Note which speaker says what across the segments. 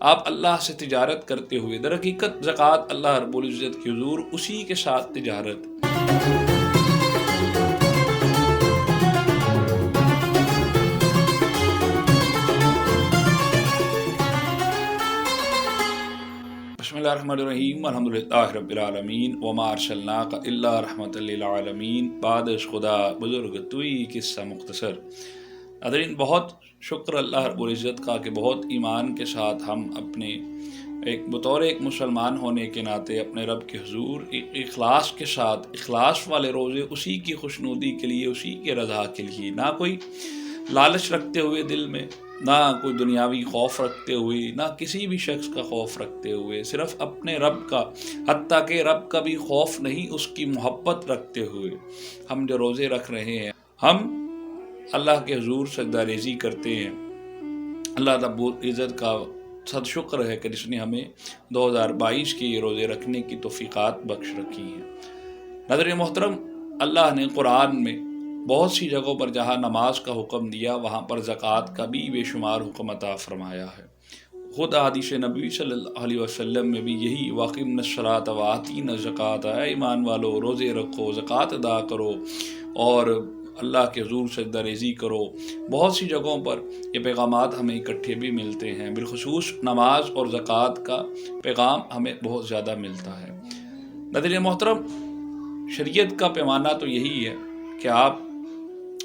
Speaker 1: آپ اللہ سے تجارت کرتے ہوئے، در حقیقت زکوٰۃ اللہ رب العزت کے حضور اسی کے ساتھ تجارت۔ بسم اللہ الرحمن الرحیم، الحمدللہ رب العالمین، وما ارسلناک الا رحمۃ للعالمین۔ بعد از خدا بزرگ توئی قصہ مختصر۔ ناظرین، بہت شکر اللہ رب العزت کا کہ بہت ایمان کے ساتھ ہم اپنے بطور ایک مسلمان ہونے کے ناطے اپنے رب کے حضور اخلاص کے ساتھ، اخلاص والے روزے اسی کی خوشنودی کے لیے، اسی کے رضا کے لیے، نہ کوئی لالچ رکھتے ہوئے دل میں، نہ کوئی دنیاوی خوف رکھتے ہوئے، نہ کسی بھی شخص کا خوف رکھتے ہوئے، صرف اپنے رب کا، حتیٰ کہ رب کا بھی خوف نہیں، اس کی محبت رکھتے ہوئے ہم جو روزے رکھ رہے ہیں، ہم اللہ کے حضور سجدہ ریزی کرتے ہیں۔ اللہ رب العزت کا صد شکر ہے کہ جس نے ہمیں 2022 کے یہ روزے رکھنے کی توفیقات بخش رکھی ہیں۔ ناظرین محترم، اللہ نے قرآن میں بہت سی جگہوں پر جہاں نماز کا حکم دیا، وہاں پر زکوٰۃ کا بھی بے شمار حکم عطا فرمایا ہے۔ خود حدیث نبوی صلی اللہ علیہ وسلم میں بھی یہی وَأَقِمْنَ الصَّلَاةَ وَآتِينَ الزَّكَاةَ، اے ایمان والو روزے رکھو، زکوٰۃ ادا کرو اور اللہ کے حضور سجدہ ریزی کرو۔ بہت سی جگہوں پر یہ پیغامات ہمیں اکٹھے بھی ملتے ہیں، بالخصوص نماز اور زکوٰۃ کا پیغام ہمیں بہت زیادہ ملتا ہے۔ ناظرین محترم، شریعت کا پیمانہ تو یہی ہے کہ آپ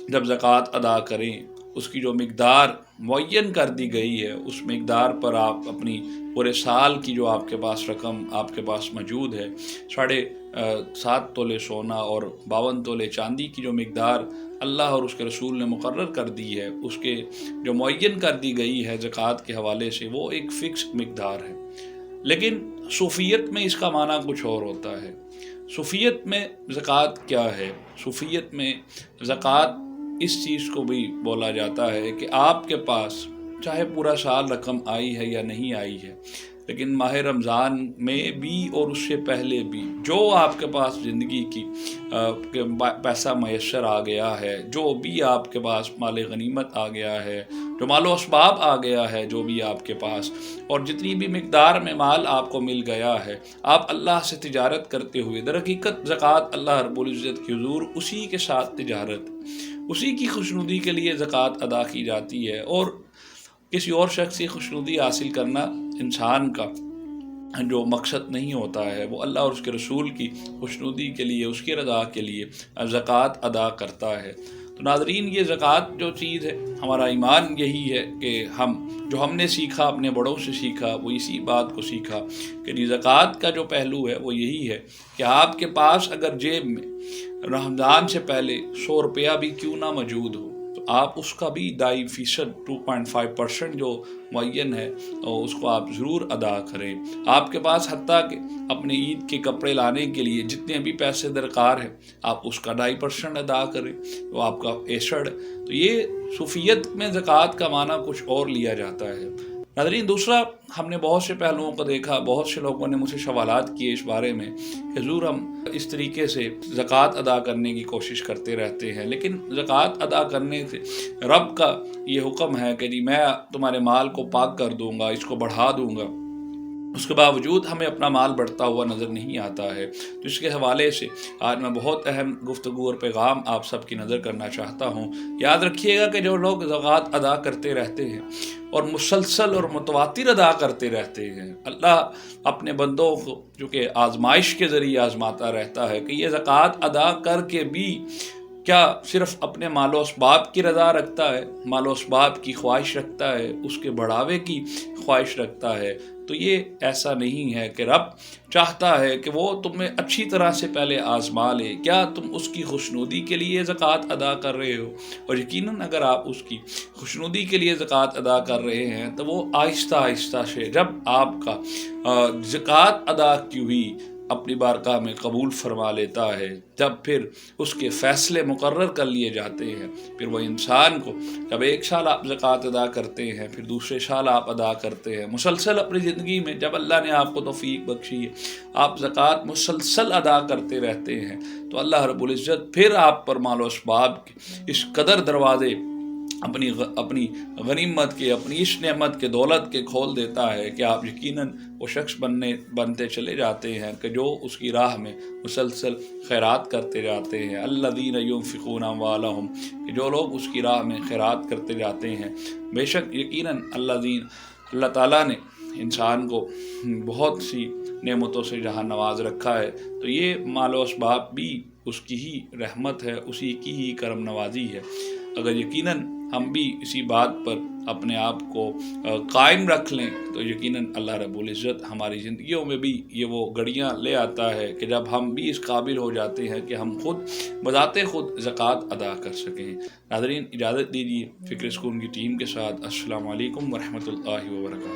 Speaker 1: جب زکوٰۃ ادا کریں، اس کی جو مقدار معین کر دی گئی ہے، اس مقدار پر آپ اپنی پورے سال کی جو آپ کے پاس رقم آپ کے پاس موجود ہے، 7.5 تولے سونا اور 52 تولے چاندی کی جو مقدار اللہ اور اس کے رسول نے مقرر کر دی ہے، اس کے جو معین کر دی گئی ہے زکوٰۃ کے حوالے سے، وہ ایک فکس مقدار ہے۔ لیکن صوفیت میں اس کا معنی کچھ اور ہوتا ہے۔ صوفیت میں زکوٰۃ کیا ہے؟ صوفیت میں زکوٰۃ اس چیز کو بھی بولا جاتا ہے کہ آپ کے پاس چاہے پورا سال رقم آئی ہے یا نہیں آئی ہے، لیکن ماہ رمضان میں بھی اور اس سے پہلے بھی جو آپ کے پاس زندگی کی پیسہ میسر آ گیا ہے، جو بھی آپ کے پاس مال غنیمت آ گیا ہے، جو مال و اسباب آ گیا ہے، جو بھی آپ کے پاس، اور جتنی بھی مقدار میں مال آپ کو مل گیا ہے، آپ اللہ سے تجارت کرتے ہوئے، در حقیقت زکوٰۃ اللہ رب العزت کے حضور اسی کے ساتھ تجارت، اسی کی خوشنودی کے لیے زکوٰۃ ادا کی جاتی ہے۔ اور کسی اور شخص کی خوشنودی حاصل کرنا انسان کا جو مقصد نہیں ہوتا ہے، وہ اللہ اور اس کے رسول کی خوشنودی کے لیے، اس کی رضا کے لیے زکوٰۃ ادا کرتا ہے۔ تو ناظرین، یہ زکوٰۃ جو چیز ہے، ہمارا ایمان یہی ہے کہ ہم نے سیکھا، اپنے بڑوں سے سیکھا، وہ اسی بات کو سیکھا کہ زکوٰۃ کا جو پہلو ہے وہ یہی ہے کہ آپ کے پاس اگر جیب میں رمضان سے پہلے 100 روپیہ بھی کیوں نہ موجود ہو، تو آپ اس کا بھی 2.5%، 2.5% جو معین ہے، اس کو آپ ضرور ادا کریں۔ آپ کے پاس حتیٰ کہ اپنے عید کے کپڑے لانے کے لیے جتنے بھی پیسے درکار ہیں، آپ اس کا 2.5% ادا کریں، وہ آپ کا 61 ہے۔ تو یہ صوفیت میں زکوٰۃ کا معنی کچھ اور لیا جاتا ہے۔ ناظرین، دوسرا، ہم نے بہت سے پہلوؤں کو دیکھا، بہت سے لوگوں نے مجھ سے سوالات کیے اس بارے میں کہ حضور ہم اس طریقے سے زکوٰۃ ادا کرنے کی کوشش کرتے رہتے ہیں، لیکن زکوٰۃ ادا کرنے سے رب کا یہ حکم ہے کہ میں تمہارے مال کو پاک کر دوں گا، اس کو بڑھا دوں گا، اس کے باوجود ہمیں اپنا مال بڑھتا ہوا نظر نہیں آتا ہے۔ تو اس کے حوالے سے آج میں بہت اہم گفتگو اور پیغام آپ سب کی نظر کرنا چاہتا ہوں۔ یاد رکھیے گا کہ جو لوگ زکوٰۃ ادا کرتے رہتے ہیں اور مسلسل اور متواتر ادا کرتے رہتے ہیں، اللہ اپنے بندوں کو جو کہ آزمائش کے ذریعے آزماتا رہتا ہے کہ یہ زکوٰۃ ادا کر کے بھی کیا صرف اپنے مال و اسباب کی رضا رکھتا ہے، مال و اسباب کی خواہش رکھتا ہے، اس کے بڑھاوے کی خواہش رکھتا ہے؟ تو یہ ایسا نہیں ہے کہ رب چاہتا ہے کہ وہ تمہیں اچھی طرح سے پہلے آزما لے۔ کیا تم اس کی خوشنودی کے لیے زکوٰۃ ادا کر رہے ہو؟ اور یقیناً اگر آپ اس کی خوشنودی کے لیے زکوٰۃ ادا کر رہے ہیں تو وہ آہستہ آہستہ سے جب آپ کا زکوٰۃ ادا کی ہوئی اپنی بارگاہ میں قبول فرما لیتا ہے، جب پھر اس کے فیصلے مقرر کر لیے جاتے ہیں، پھر وہ انسان کو جب 1 سال آپ زکوٰۃ ادا کرتے ہیں، پھر دوسرے سال آپ ادا کرتے ہیں، مسلسل اپنی زندگی میں جب اللہ نے آپ کو توفیق بخشی ہے، آپ زکوٰۃ مسلسل ادا کرتے رہتے ہیں، تو اللہ رب العزت پھر آپ پر مال و اسباب کے اس قدر دروازے اپنی غنیمت کے، اپنی اس نعمت کے، دولت کے کھول دیتا ہے کہ آپ یقیناً وہ شخص بنتے چلے جاتے ہیں کہ جو اس کی راہ میں مسلسل خیرات کرتے جاتے ہیں۔ الذین ینفقون اموالہم، کہ جو لوگ اس کی راہ میں خیرات کرتے جاتے ہیں۔ بے شک یقیناً اللہ تعالیٰ نے انسان کو بہت سی نعمتوں سے جہاں نواز رکھا ہے، تو یہ مال و اسباب بھی اس کی ہی رحمت ہے، اسی کی ہی کرم نوازی ہے۔ اگر یقیناً ہم بھی اسی بات پر اپنے آپ کو قائم رکھ لیں تو یقیناً اللہ رب العزت ہماری زندگیوں میں بھی یہ وہ گھڑیاں لے آتا ہے کہ جب ہم بھی اس قابل ہو جاتے ہیں کہ ہم خود بذات خود زکوٰۃ ادا کر سکیں۔ ناظرین اجازت دیجیے، فکر سکون کی ٹیم کے ساتھ السلام علیکم ورحمۃ اللہ وبرکاتہ۔